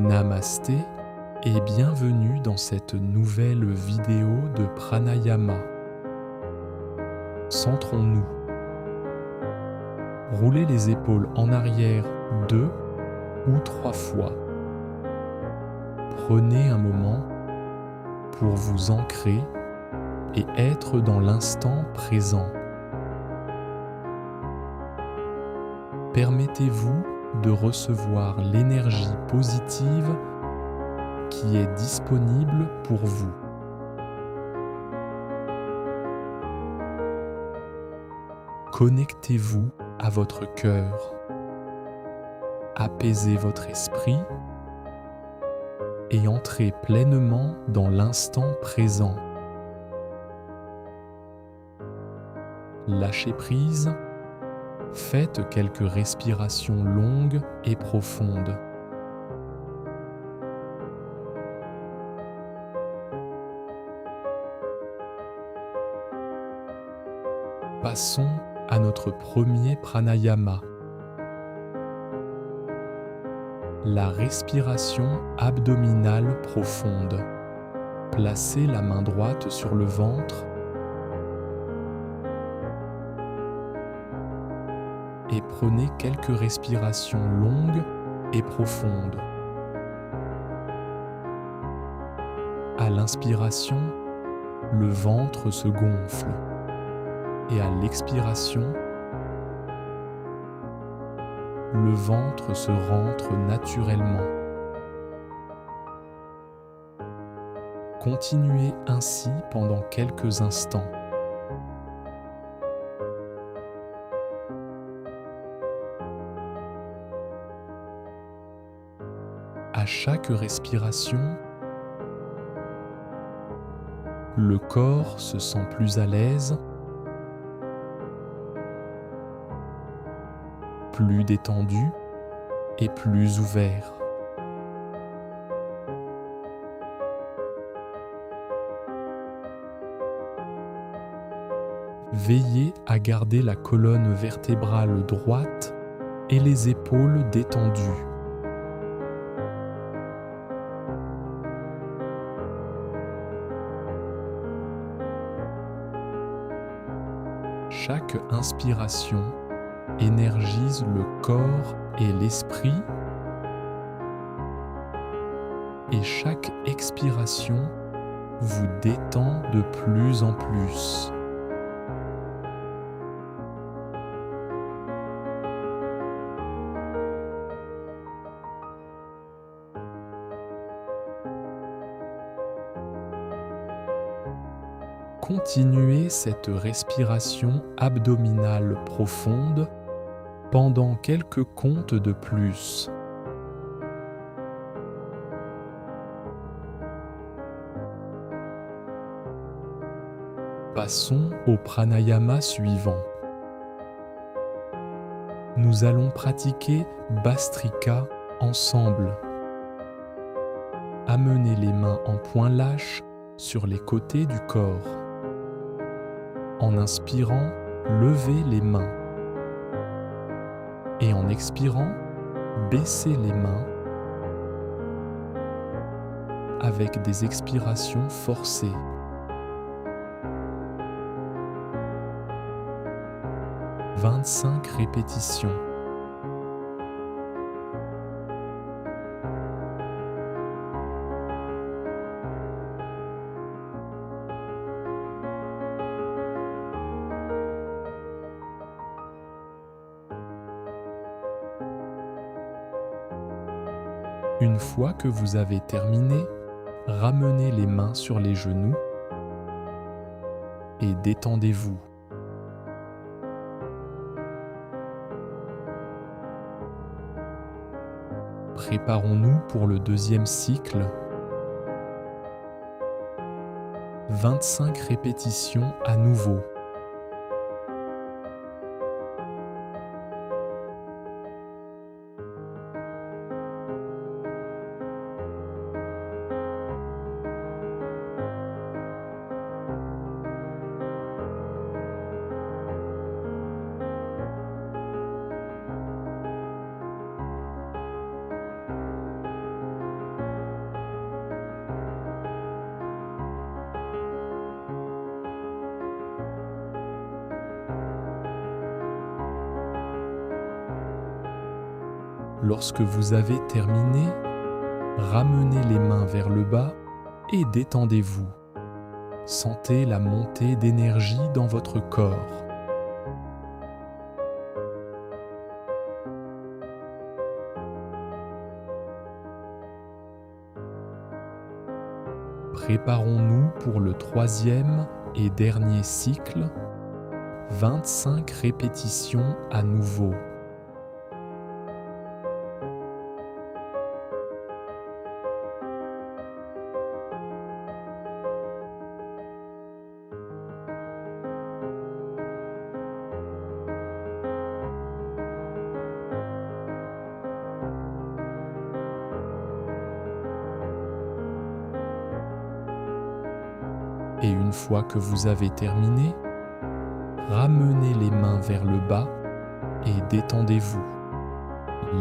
Namasté et bienvenue dans cette nouvelle vidéo de pranayama. Centrons-nous. Roulez les épaules en arrière 2 ou 3 fois. Prenez un moment pour vous ancrer et être dans l'instant présent. Permettez-vous de recevoir l'énergie positive qui est disponible pour vous. Connectez-vous à votre cœur. Apaisez votre esprit et entrez pleinement dans l'instant présent. Lâchez prise. Faites quelques respirations longues et profondes. Passons à notre premier pranayama. La respiration abdominale profonde. Placez la main droite sur le ventre et prenez quelques respirations longues et profondes. À l'inspiration, le ventre se gonfle et à l'expiration, le ventre se rentre naturellement. Continuez ainsi pendant quelques instants. À chaque respiration, le corps se sent plus à l'aise, plus détendu et plus ouvert. Veillez à garder la colonne vertébrale droite et les épaules détendues. Chaque inspiration énergise le corps et l'esprit et chaque expiration vous détend de plus en plus. Continuez cette respiration abdominale profonde pendant quelques comptes de plus. Passons au pranayama suivant. Nous allons pratiquer Bhastrika ensemble. Amenez les mains en point lâche sur les côtés du corps. En inspirant, levez les mains. Et en expirant, baissez les mains avec des expirations forcées. « 25 répétitions. Une fois que vous avez terminé, ramenez les mains sur les genoux et détendez-vous. Préparons-nous pour le deuxième cycle. 25 répétitions à nouveau. Lorsque vous avez terminé, ramenez les mains vers le bas et détendez-vous. Sentez la montée d'énergie dans votre corps. Préparons-nous pour le troisième et dernier cycle, 25 répétitions à nouveau. Et une fois que vous avez terminé, ramenez les mains vers le bas et détendez-vous.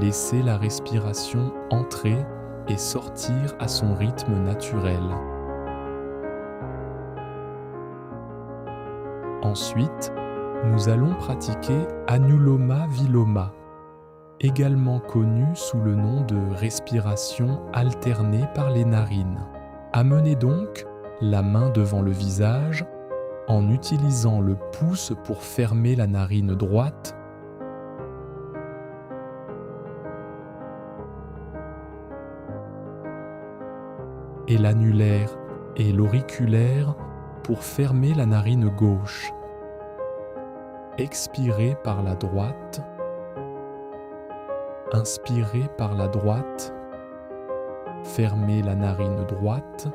Laissez la respiration entrer et sortir à son rythme naturel. Ensuite, nous allons pratiquer Anuloma Viloma, également connu sous le nom de respiration alternée par les narines. Amenez donc la main devant le visage en utilisant le pouce pour fermer la narine droite et l'annulaire et l'auriculaire pour fermer la narine gauche. Expirez par la droite, inspirez par la droite, fermez la narine droite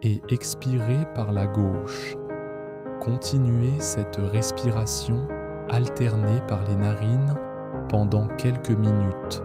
et expirez par la gauche. Continuez cette respiration alternée par les narines pendant quelques minutes.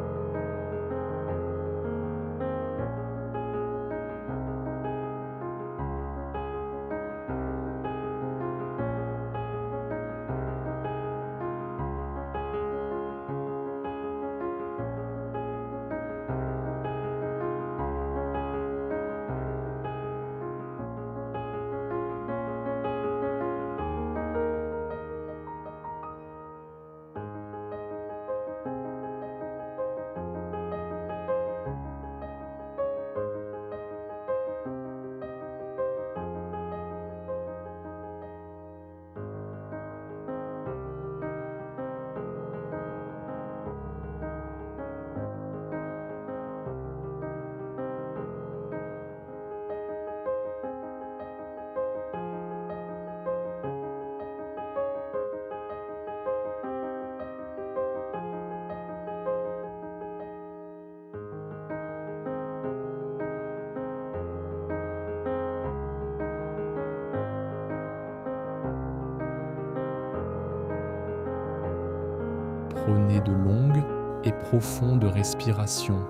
Prenez de longues et profondes respirations.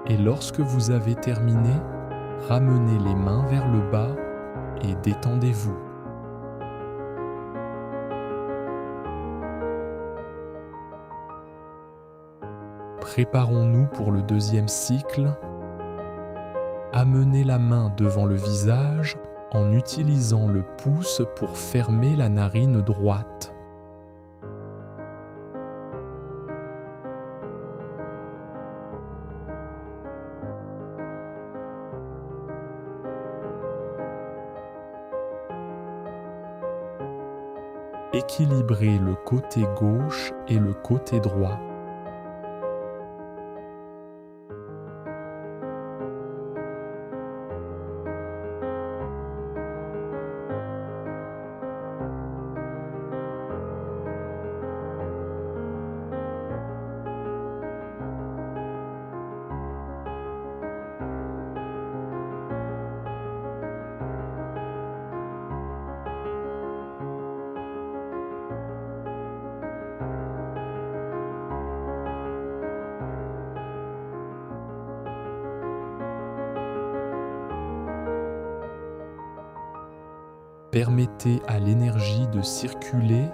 Et lorsque vous avez terminé, ramenez les mains vers le bas et détendez-vous. Préparons-nous pour le deuxième cycle. Amenez la main devant le visage en utilisant le pouce pour fermer la narine droite. Équilibrez le côté gauche et le côté droit. Permettez à l'énergie de circuler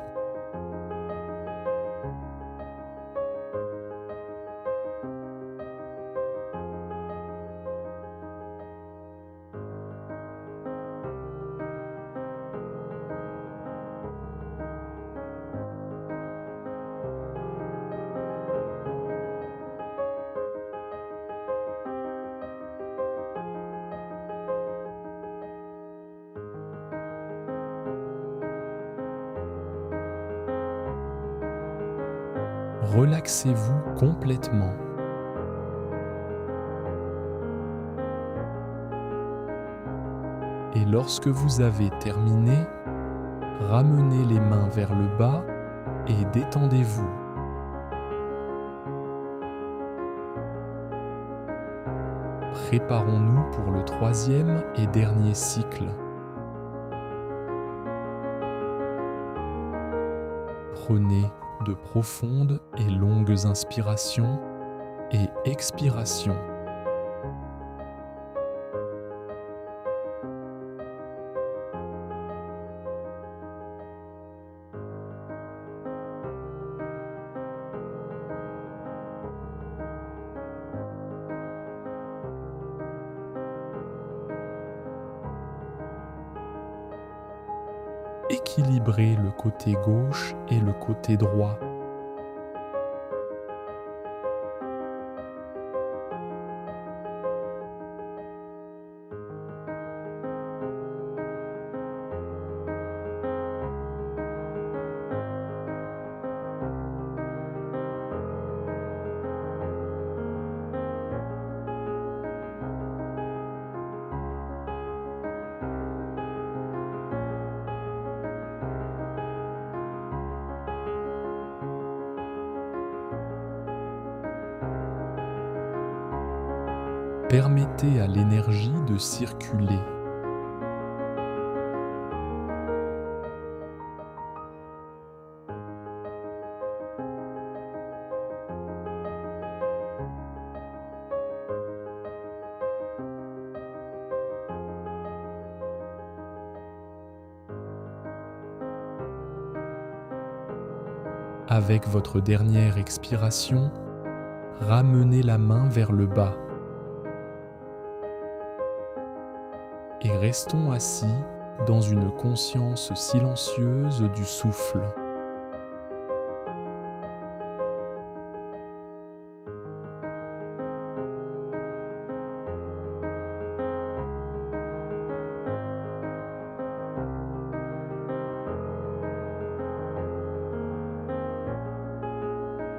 relaxez-vous complètement. Et lorsque vous avez terminé, ramenez les mains vers le bas et détendez-vous. Préparons-nous pour le troisième et dernier cycle. Prenez de profondes et longues inspirations et expirations. Équilibrez le côté gauche et le côté droit. Permettez à l'énergie de circuler. Avec votre dernière expiration, ramenez la main vers le bas. Et restons assis dans une conscience silencieuse du souffle.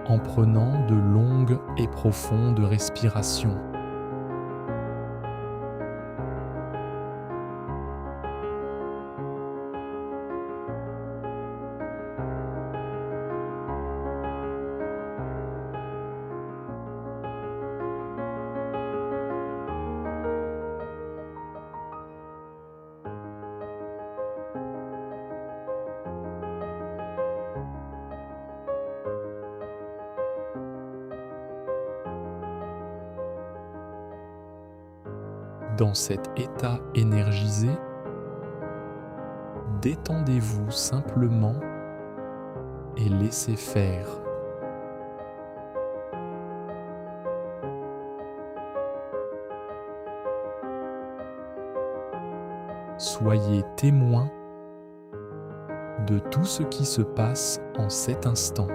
En prenant de longues et profondes respirations. Dans cet état énergisé, détendez-vous simplement et laissez faire. Soyez témoin de tout ce qui se passe en cet instant.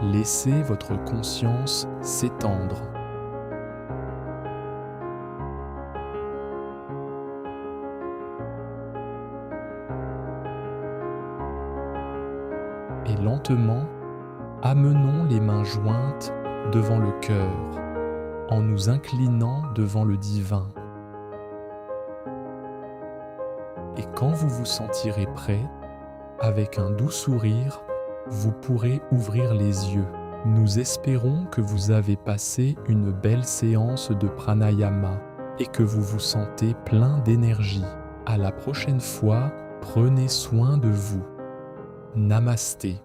Laissez votre conscience s'étendre. Et lentement, amenons les mains jointes devant le cœur, en nous inclinant devant le divin. Et quand vous vous sentirez prêt, avec un doux sourire, vous pourrez ouvrir les yeux. Nous espérons que vous avez passé une belle séance de pranayama et que vous vous sentez plein d'énergie. À la prochaine fois, prenez soin de vous. Namasté.